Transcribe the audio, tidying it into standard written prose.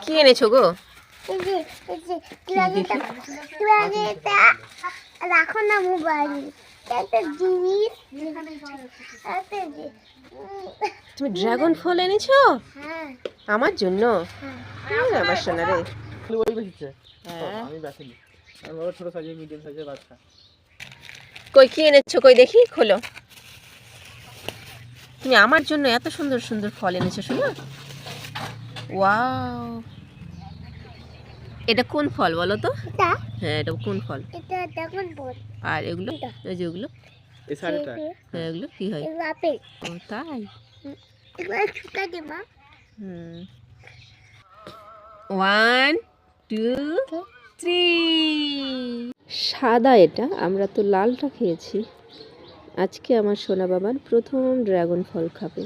কি এনেছো গো? রাখো না মোবাইল, একটা জিনিস। তুমি ড্রাগন ফল এনেছো হ্যাঁ আমার জন্য? হ্যাঁ আমার সোনা রে। ওই বেশিছে হ্যাঁ, আমি বেশিনি। আমি বড় ছোট সাইজের মিডিয়াম সাইজের বাচ্চা। কই কি এনেছো? কই দেখি, খোলো। তুমি আমার জন্য এত সুন্দর সুন্দর ফল এনেছো শোনো। ওয়াও, এটা কোন ফল বলো তো? এটা হ্যাঁ, এটা কোন ফল? এটা ড্রাগন ফল। আর এগুলো, এই যে ওগুলো, এই সাইডটা হ্যাঁ, এগুলো কি হয়? এগুলো আপেল। ও তাই। এগুলো ছুটা দে মা। হুম, 1 2 3। সাদা এটা, আমরা তো লালটা খেয়েছি। আজকে আমার সোনা বাবার প্রথম ড্রাগন ফল খাবে।